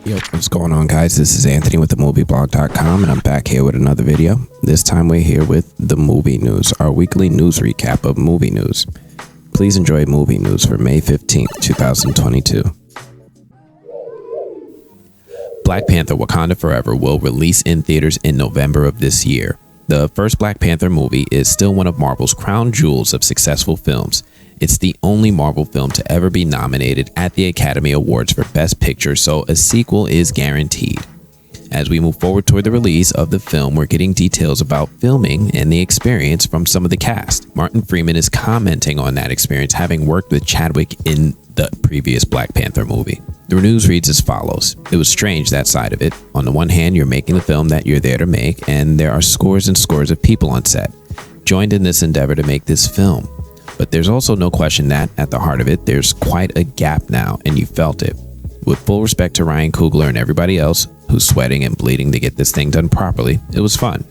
Yo, what's going on, guys? This is Anthony with themovieblog.com, and I'm back here with another video. This time we're here with the movie news, our weekly news recap of movie news. Please enjoy movie news for May 15th, 2022. Black Panther: Wakanda Forever will release in theaters in November of this year. The first Black Panther movie is still one of Marvel's crown jewels of successful films. It's the only Marvel film to ever be nominated at the Academy Awards for Best Picture, so a sequel is guaranteed. As we move forward toward the release of the film, we're getting details about filming and the experience from some of the cast. Martin Freeman is commenting on that experience, having worked with Chadwick in the previous Black Panther movie. The news reads as follows. It was strange, that side of it. On the one hand, you're making the film that you're there to make, and there are scores and scores of people on set, joined in this endeavor to make this film. But there's also no question that, at the heart of it, there's quite a gap now, and you felt it. With full respect to Ryan Coogler and everybody else who's sweating and bleeding to get this thing done properly, it was fun.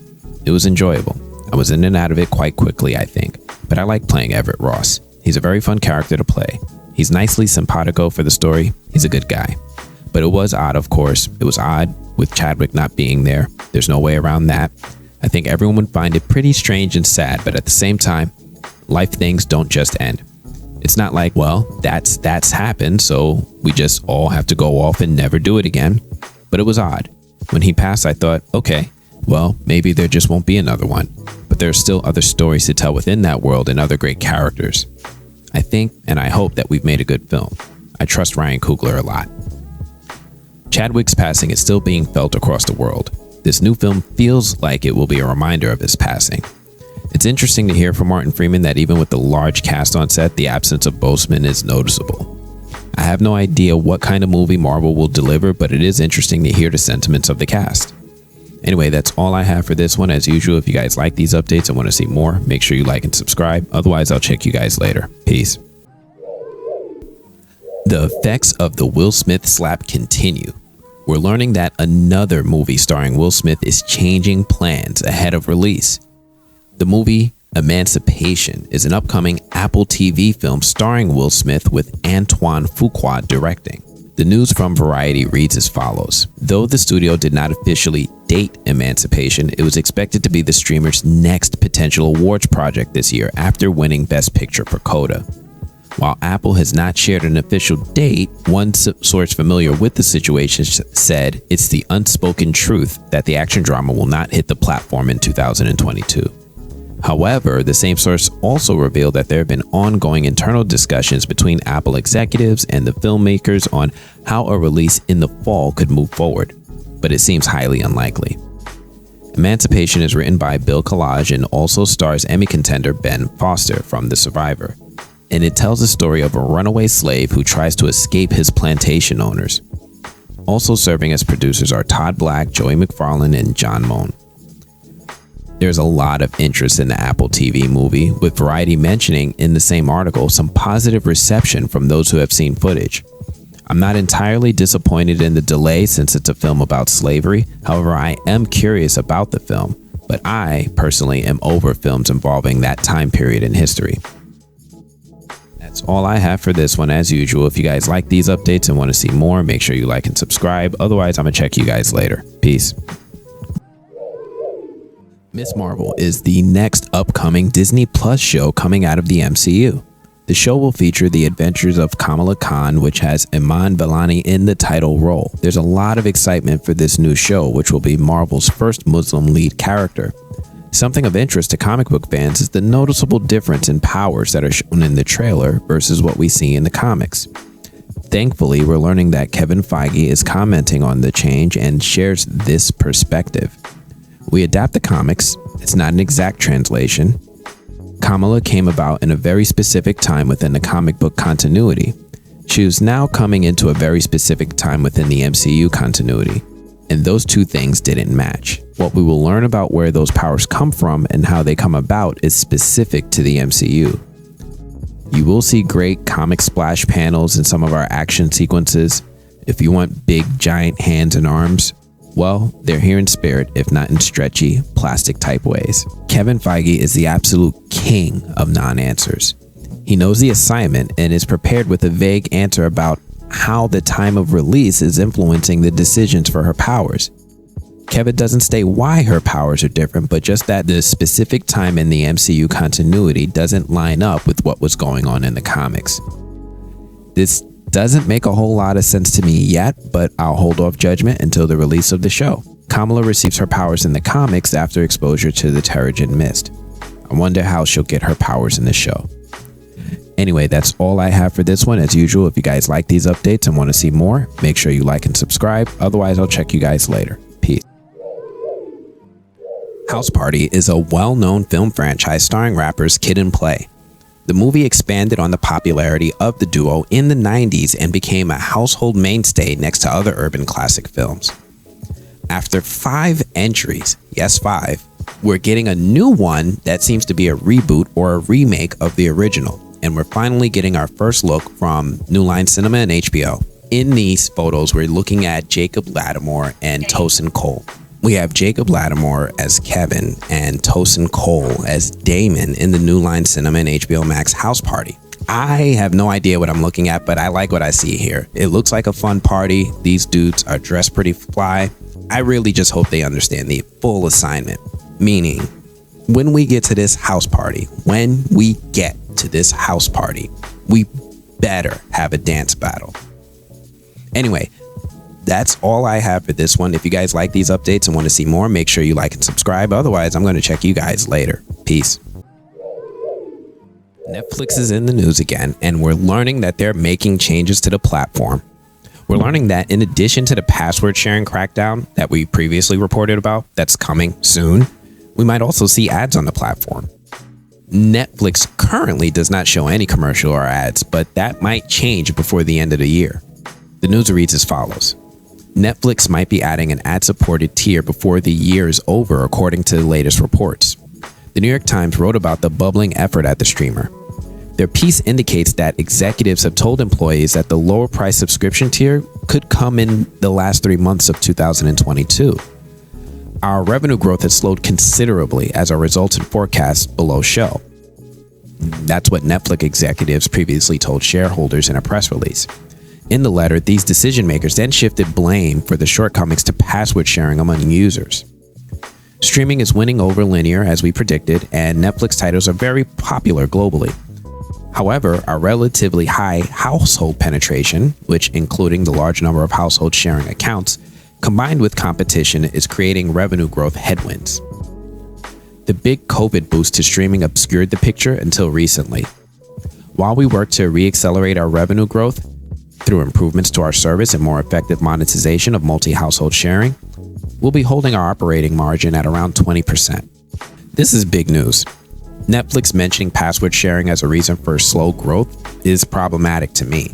It was enjoyable. I was in and out of it quite quickly, I think. But I like playing Everett Ross. He's a very fun character to play. He's nicely simpatico for the story. He's a good guy. But it was odd, of course. It was odd with Chadwick not being there. There's no way around that. I think everyone would find it pretty strange and sad, but at the same time, life things don't just end. It's not like, well, that's happened, so we just all have to go off and never do it again. But it was odd. When he passed, I thought, okay, well, maybe there just won't be another one. But there are still other stories to tell within that world and other great characters. I think and I hope that we've made a good film. I trust Ryan Coogler a lot. Chadwick's passing is still being felt across the world. This new film feels like it will be a reminder of his passing. It's interesting to hear from Martin Freeman that even with the large cast on set, the absence of Boseman is noticeable. I have no idea what kind of movie Marvel will deliver, but it is interesting to hear the sentiments of the cast. Anyway, that's all I have for this one. As usual, if you guys like these updates and want to see more, make sure you like and subscribe. Otherwise, I'll check you guys later. Peace. The effects of the Will Smith slap continue. We're learning that another movie starring Will Smith is changing plans ahead of release. The movie Emancipation is an upcoming Apple TV film starring Will Smith with Antoine Fuqua directing. The news from Variety reads as follows. Though the studio did not officially date Emancipation, it was expected to be the streamer's next potential awards project this year after winning Best Picture for Coda. While Apple has not shared an official date, one source familiar with the situation said it's the unspoken truth that the action drama will not hit the platform in 2022. However, the same source also revealed that there have been ongoing internal discussions between Apple executives and the filmmakers on how a release in the fall could move forward, but it seems highly unlikely. Emancipation is written by Bill Collage and also stars Emmy contender Ben Foster from The Survivor, and it tells the story of a runaway slave who tries to escape his plantation owners. Also serving as producers are Todd Black, Joey McFarlane, and John Moan. There's a lot of interest in the Apple TV movie, with Variety mentioning in the same article some positive reception from those who have seen footage. I'm not entirely disappointed in the delay since it's a film about slavery. However, I am curious about the film, but I personally am over films involving that time period in history. That's all I have for this one. As usual, if you guys like these updates and want to see more, make sure you like and subscribe. Otherwise, I'm gonna check you guys later. Peace. Ms. Marvel is the next upcoming Disney Plus show coming out of the MCU. The show will feature the adventures of Kamala Khan, which has Iman Vellani in the title role. There's a lot of excitement for this new show, which will be Marvel's first Muslim lead character. Something of interest to comic book fans is the noticeable difference in powers that are shown in the trailer versus what we see in the comics. Thankfully, we're learning that Kevin Feige is commenting on the change and shares this perspective. We adapt the comics. It's not an exact translation. Kamala came about in a very specific time within the comic book continuity. She is now coming into a very specific time within the MCU continuity, and those two things didn't match. What we will learn about where those powers come from and how they come about is specific to the MCU. You will see great comic splash panels in some of our action sequences. If you want big giant hands and arms, well, they're here in spirit, if not in stretchy, plastic type ways. Kevin Feige is the absolute king of non-answers. He knows the assignment and is prepared with a vague answer about how the time of release is influencing the decisions for her powers. Kevin doesn't state why her powers are different, but just that the specific time in the MCU continuity doesn't line up with what was going on in the comics. This doesn't make a whole lot of sense to me yet, but I'll hold off judgment until the release of the show. Kamala receives her powers in the comics after exposure to the Terrigen Mist. I wonder how she'll get her powers in the show. Anyway, that's all I have for this one. As usual, if you guys like these updates and want to see more, make sure you like and subscribe. Otherwise, I'll check you guys later. Peace. House Party is a well-known film franchise starring rappers Kid and Play. The movie expanded on the popularity of the duo in the 90s and became a household mainstay next to other urban classic films. After 5 entries, yes 5, we're getting a new one that seems to be a reboot or a remake of the original, and we're finally getting our first look from New Line Cinema and HBO. In these photos, we're looking at Jacob Lattimore and Tosin Cole. We have Jacob Lattimore as Kevin and Tosin Cole as Damon in the New Line Cinema and HBO Max House Party. I have no idea what I'm looking at, but I like what I see here. It looks like a fun party. These dudes are dressed pretty fly. I really just hope they understand the full assignment. Meaning, when we get to this house party, we better have a dance battle. Anyway, that's all I have for this one. If you guys like these updates and want to see more, make sure you like and subscribe. Otherwise, I'm going to check you guys later. Peace. Netflix is in the news again, and we're learning that they're making changes to the platform. We're learning that in addition to the password sharing crackdown that we previously reported about, that's coming soon, we might also see ads on the platform. Netflix currently does not show any commercial or ads, but that might change before the end of the year. The news reads as follows. Netflix might be adding an ad-supported tier before the year is over, according to the latest reports. The New York Times wrote about the bubbling effort at the streamer. Their piece indicates that executives have told employees that the lower price subscription tier could come in the last 3 months of 2022. Our revenue growth has slowed considerably as our results and forecasts below show. That's what Netflix executives previously told shareholders in a press release. In the letter, these decision makers then shifted blame for the shortcomings to password sharing among users. Streaming is winning over linear as we predicted, and Netflix titles are very popular globally. However, our relatively high household penetration, which including the large number of household sharing accounts, combined with competition, is creating revenue growth headwinds. The big COVID boost to streaming obscured the picture until recently. While we work to re-accelerate our revenue growth through improvements to our service and more effective monetization of multi-household sharing, we'll be holding our operating margin at around 20%. This is big news. Netflix mentioning password sharing as a reason for slow growth is problematic to me.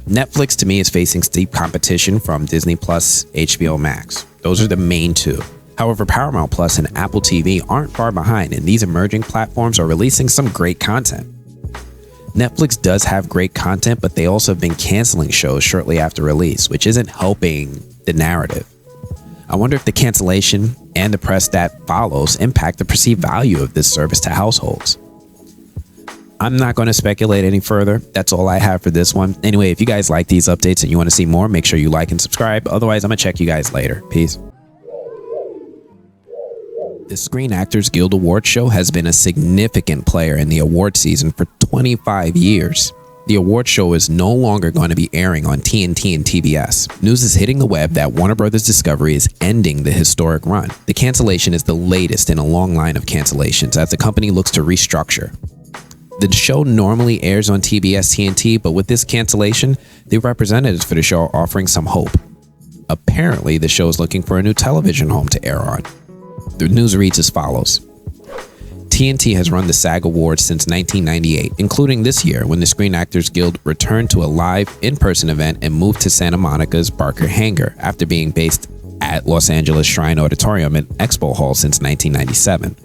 Netflix to me is facing steep competition from Disney Plus, HBO Max. Those are the main two. However, Paramount Plus and Apple TV aren't far behind, and these emerging platforms are releasing some great content. Netflix does have great content, but they also have been canceling shows shortly after release, which isn't helping the narrative. I wonder if the cancellation and the press that follows impact the perceived value of this service to households. I'm not going to speculate any further. That's all I have for this one. Anyway, if you guys like these updates and you want to see more, make sure you like and subscribe. Otherwise, I'm going to check you guys later. Peace. The Screen Actors Guild Award show has been a significant player in the award season for 25 years. The award show is no longer going to be airing on TNT and TBS. News is hitting the web that Warner Bros. Discovery is ending the historic run. The cancellation is the latest in a long line of cancellations as the company looks to restructure. The show normally airs on TBS TNT, but with this cancellation, the representatives for the show are offering some hope. Apparently, the show is looking for a new television home to air on. The news reads as follows. TNT has run the SAG Awards since 1998, including this year when the Screen Actors Guild returned to a live, in-person event and moved to Santa Monica's Barker Hangar after being based at Los Angeles Shrine Auditorium and Expo Hall since 1997.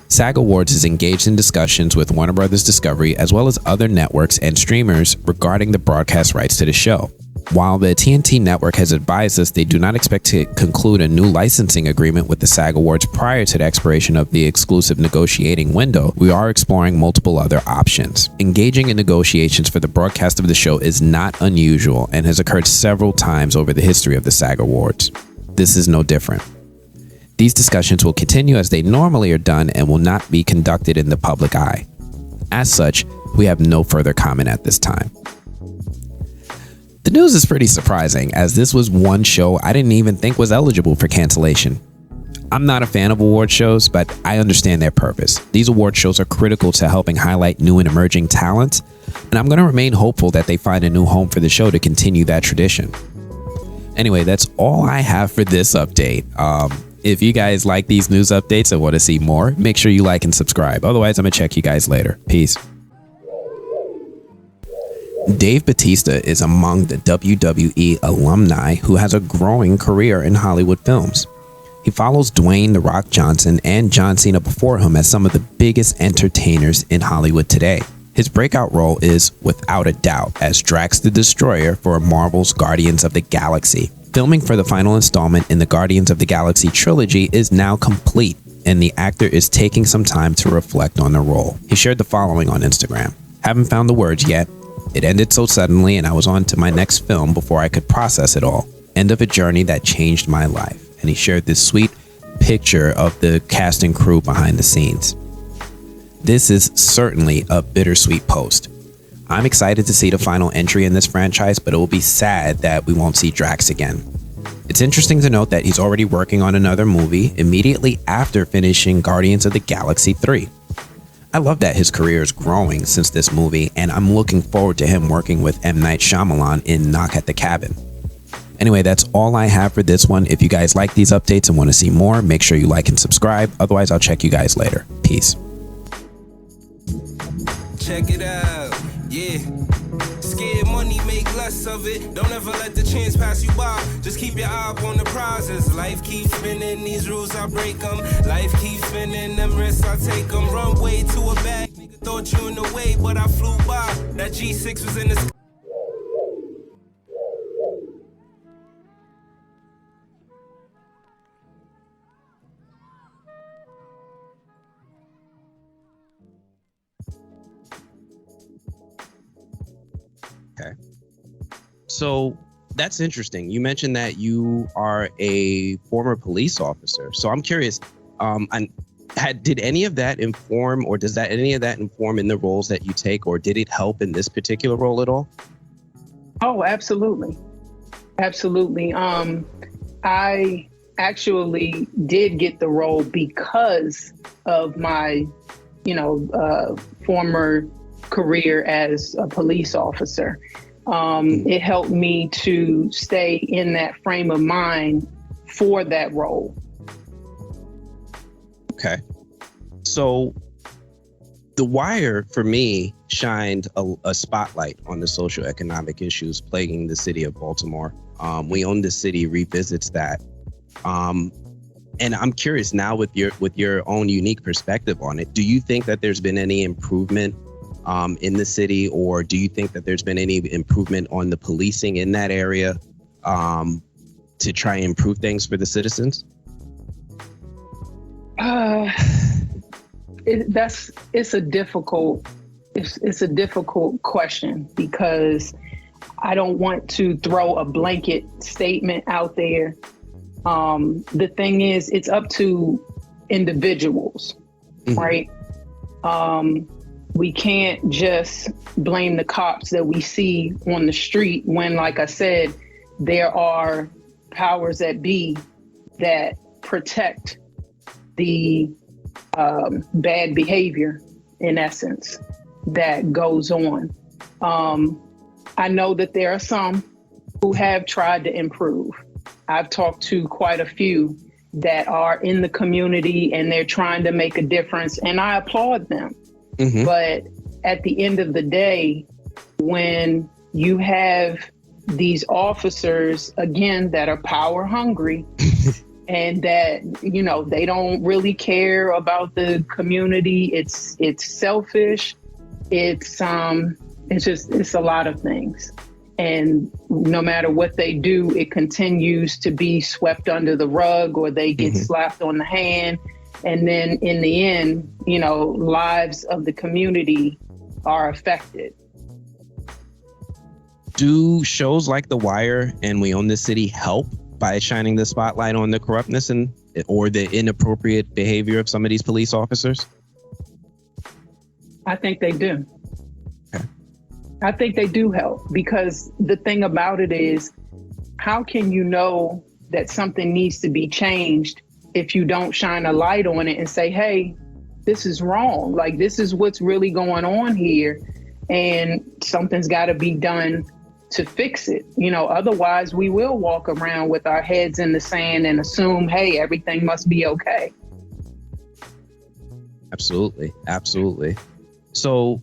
SAG Awards is engaged in discussions with Warner Bros. Discovery as well as other networks and streamers regarding the broadcast rights to the show. While the TNT network has advised us they do not expect to conclude a new licensing agreement with the SAG Awards prior to the expiration of the exclusive negotiating window, we are exploring multiple other options. Engaging in negotiations for the broadcast of the show is not unusual and has occurred several times over the history of the SAG Awards. This is no different. These discussions will continue as they normally are done and will not be conducted in the public eye. As such, we have no further comment at this time. The news is pretty surprising, as this was one show I didn't even think was eligible for cancellation. I'm not a fan of award shows, but I understand their purpose. These award shows are critical to helping highlight new and emerging talent, and I'm going to remain hopeful that they find a new home for the show to continue that tradition. Anyway, that's all I have for this update. If you guys like these news updates and want to see more, make sure you like and subscribe. Otherwise, I'm going to check you guys later. Peace. Dave Bautista is among the WWE alumni who has a growing career in Hollywood films. He follows Dwayne "The Rock" Johnson and John Cena before him as some of the biggest entertainers in Hollywood today. His breakout role is, without a doubt, as Drax the Destroyer for Marvel's Guardians of the Galaxy. Filming for the final installment in the Guardians of the Galaxy trilogy is now complete, and the actor is taking some time to reflect on the role. He shared the following on Instagram. "Haven't found the words yet. It ended so suddenly and I was on to my next film before I could process it all. End of a journey that changed my life." And he shared this sweet picture of the cast and crew behind the scenes. This is certainly a bittersweet post. I'm excited to see the final entry in this franchise, but it will be sad that we won't see Drax again. It's interesting to note that he's already working on another movie immediately after finishing Guardians of the Galaxy 3. I love that his career is growing since this movie, and I'm looking forward to him working with M. Night Shyamalan in Knock at the Cabin. Anyway, that's all I have for this one. If you guys like these updates and want to see more, make sure you like and subscribe. Otherwise, I'll check you guys later. Peace. Check it out, yeah. Scared money, make less of it. Don't ever let the chance pass you by. Just keep your eye up on the prizes. Life keeps spinning, these rules I break them. Life keeps spinning, them risks I take them. Run way to a bag, nigga thought you in the way, but I flew by. That G6 was in the sky. Okay. So that's interesting. You mentioned that you are a former police officer. So I'm curious, did any of that inform, or does that any of that inform in the roles that you take, or did it help in this particular role at all? Oh, absolutely. Absolutely. I actually did get the role because of my, former career as a police officer. It helped me to stay in that frame of mind for that role. Okay. So The Wire, for me, shined a spotlight on the socioeconomic issues plaguing the city of Baltimore. We Own the City revisits that. And I'm curious now, with your own unique perspective on it, do you think that there's been any improvement in the city, or do you think that there's been any improvement on the policing in that area to try and improve things for the citizens? It's a difficult question, because I don't want to throw a blanket statement out there. The thing is, it's up to individuals, right? We can't just blame the cops that we see on the street when, like I said, there are powers that be that protect the bad behavior, in essence, that goes on. I know that there are some who have tried to improve. I've talked to quite a few that are in the community and they're trying to make a difference, and I applaud them. But at the end of the day, when you have these officers, again, that are power hungry and that, they don't really care about the community, it's selfish. It's a lot of things. And no matter what they do, it continues to be swept under the rug, or they get slapped on the hand. And then in the end, you know, lives of the community are affected. Do shows like The Wire and We Own This City help by shining the spotlight on the corruptness or the inappropriate behavior of some of these police officers? I think they do. Okay. I think they do help, because the thing about it is, how can you know that something needs to be changed if you don't shine a light on it and say, hey, this is wrong. Like, this is what's really going on here, and something's got to be done to fix it. You know, otherwise we will walk around with our heads in the sand and assume, hey, everything must be okay. Absolutely. Absolutely. So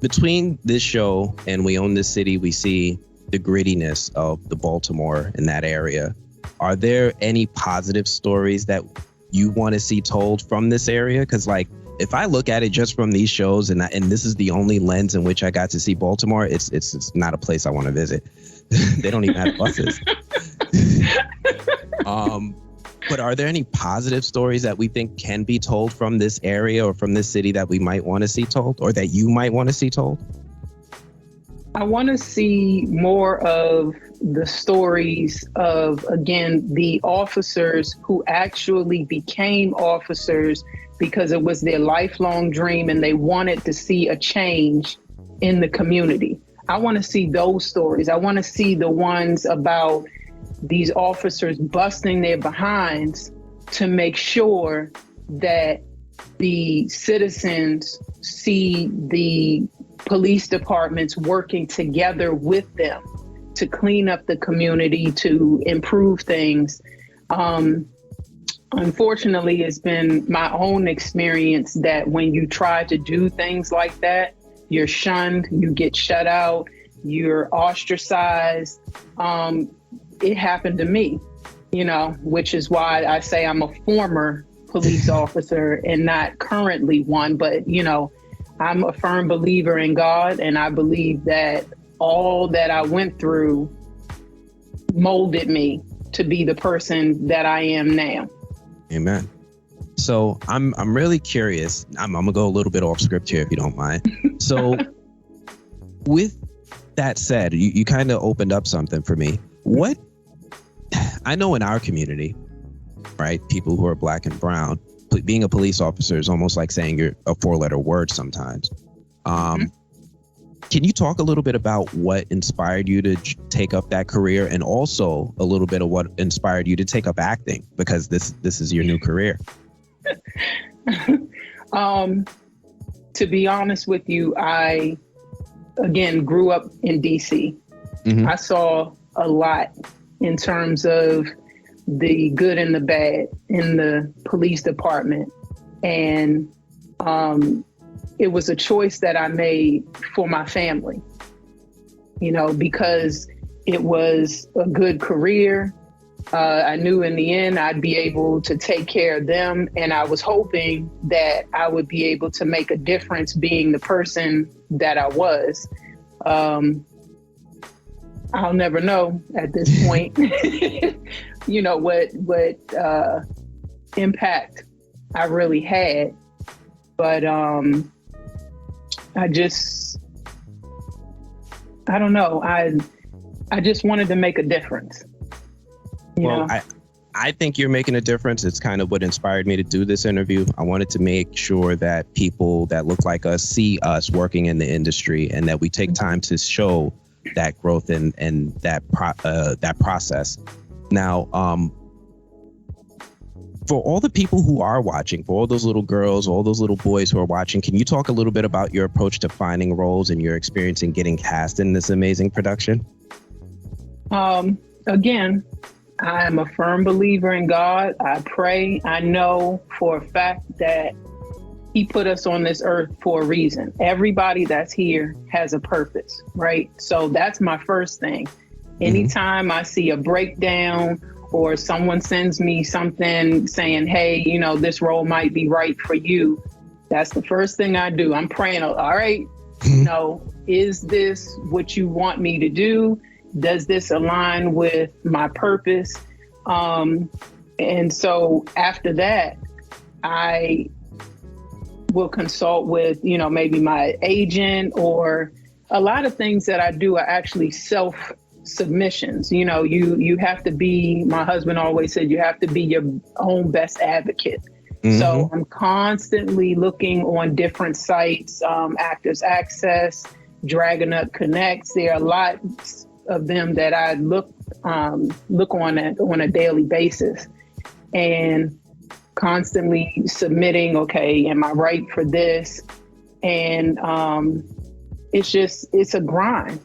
between this show and We Own This City, we see the grittiness of the Baltimore in that area. Are there any positive stories that you want to see told from this area? Because, like, if I look at it just from these shows, and this is the only lens in which I got to see Baltimore, it's not a place I want to visit. They don't even have buses. But are there any positive stories that we think can be told from this area or from this city that we might want to see told, or that you might want to see told? I want to see more of the stories of, again, the officers who actually became officers because it was their lifelong dream and they wanted to see a change in the community. I want to see those stories. I want to see the ones about these officers busting their behinds to make sure that the citizens see the police departments working together with them to clean up the community, to improve things. Unfortunately, it's been my own experience that when you try to do things like that, you're shunned, you get shut out, you're ostracized. It happened to me, you know, which is why I say I'm a former police officer and not currently one. But, you know, I'm a firm believer in God, and I believe that all that I went through molded me to be the person that I am now. Amen. So I'm really curious. I'm gonna go a little bit off script here, if you don't mind. So with that said, you kind of opened up something for me. What I know in our community, right? People who are black and brown, being a police officer is almost like saying you're a 4-letter word sometimes. Can you talk a little bit about what inspired you to take up that career, and also a little bit of what inspired you to take up acting, because this is your new career? To be honest with you, I, again, grew up in DC. I saw a lot in terms of the good and the bad in the police department. And it was a choice that I made for my family, you know, because it was a good career. I knew in the end I'd be able to take care of them. And I was hoping that I would be able to make a difference being the person that I was. I'll never know at this point, you know, what impact I really had. But I don't know. I just wanted to make a difference. Well, I think you're making a difference. It's kind of what inspired me to do this interview. I wanted to make sure that people that look like us see us working in the industry, and that we take time to show that growth and that process. Now, for all the people who are watching, for all those little girls, all those little boys who are watching, can you talk a little bit about your approach to finding roles and your experience in getting cast in this amazing production? Again, I am a firm believer in God. I pray. I know for a fact that He put us on this earth for a reason. Everybody that's here has a purpose, right? So that's my first thing. Anytime I see a breakdown or someone sends me something saying, hey, you know, this role might be right for you, that's the first thing I do. I'm praying, all right, you know, is this what you want me to do? Does this align with my purpose? And so after that, I will consult with, maybe my agent, or a lot of things that I do are actually self-submissions. You have to be, my husband always said, you have to be your own best advocate. Mm-hmm. So I'm constantly looking on different sites, Actors Access, Dragon Up Connects. There are lots of them that I look on a daily basis, and constantly submitting, okay, am I right for this? And it's a grind.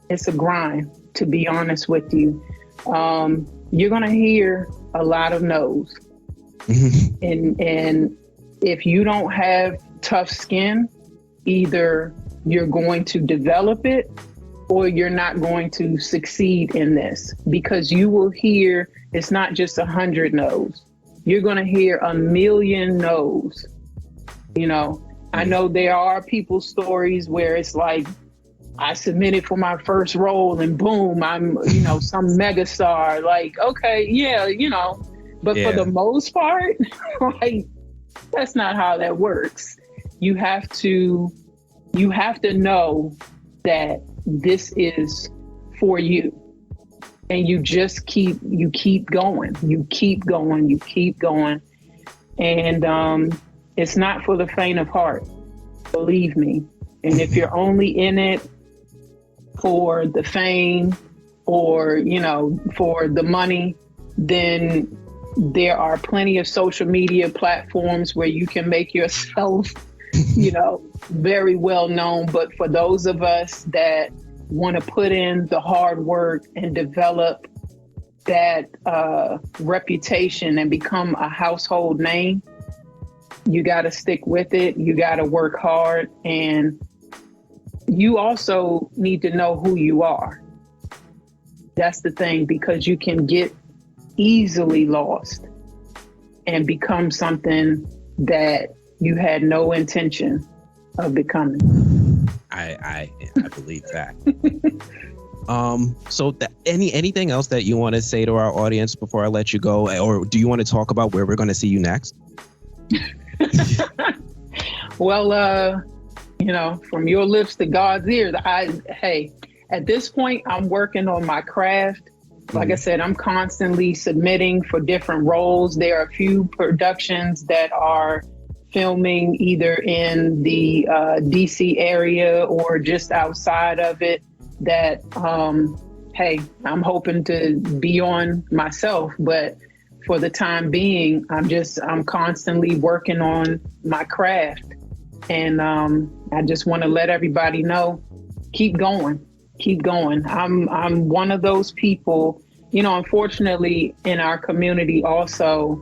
It's a grind, to be honest with you. You're gonna hear a lot of no's. And if you don't have tough skin, either you're going to develop it or you're not going to succeed in this, because you will hear, it's not just 100 no's. You're going to hear 1,000,000 no's. I know there are people's stories where it's like, I submitted for my first role and boom, I'm, some megastar. Like, okay, yeah, but for the most part, like, that's not how that works. You have to know that this is for you. And you just keep going. You keep going. And it's not for the faint of heart, believe me. And if you're only in it for the fame or, for the money, then there are plenty of social media platforms where you can make yourself, very well known. But for those of us that want to put in the hard work and develop that reputation and become a household name, you got to stick with it. You got to work hard. And you also need to know who you are. That's the thing, because you can get easily lost and become something that you had no intention of becoming. I believe that. So anything else that you want to say to our audience before I let you go, or do you want to talk about where we're going to see you next? Well, from your lips to God's ears, at this point, I'm working on my craft. Like I said, I'm constantly submitting for different roles. There are a few productions that are filming either in the DC area or just outside of it that, I'm hoping to be on myself. But for the time being, I'm constantly working on my craft. And I just want to let everybody know, keep going. I'm one of those people, unfortunately in our community also,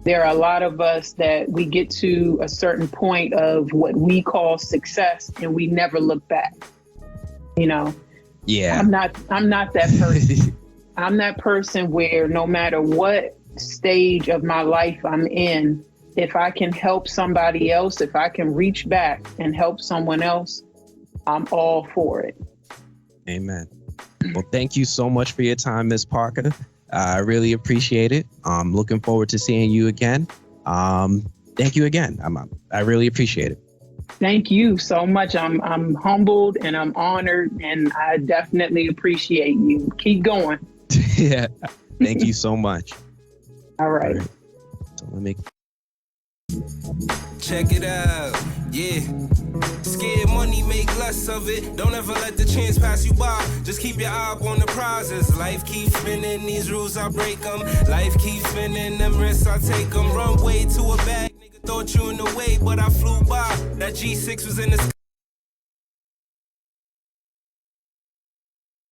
there are a lot of us that we get to a certain point of what we call success and we never look back. Yeah. I'm not that person. I'm that person where no matter what stage of my life I'm in, if I can help somebody else, if I can reach back and help someone else, I'm all for it. Amen. Well, thank you so much for your time, Ms. Parker. I really appreciate it. I'm looking forward to seeing you again. Thank you again. I really appreciate it. Thank you so much. I'm humbled and I'm honored, and I definitely appreciate you. Keep going. Yeah. Thank you so much. All right. So let me check it out. Yeah. Scared money, make less of it. Don't ever let the chance pass you by. Just keep your eye up on the prizes. Life keeps spinning, these rules I break them. Life keeps spinning, them risks I take them. Run way to a bag, nigga thought you in the way, but I flew by. That G6 was in the sky.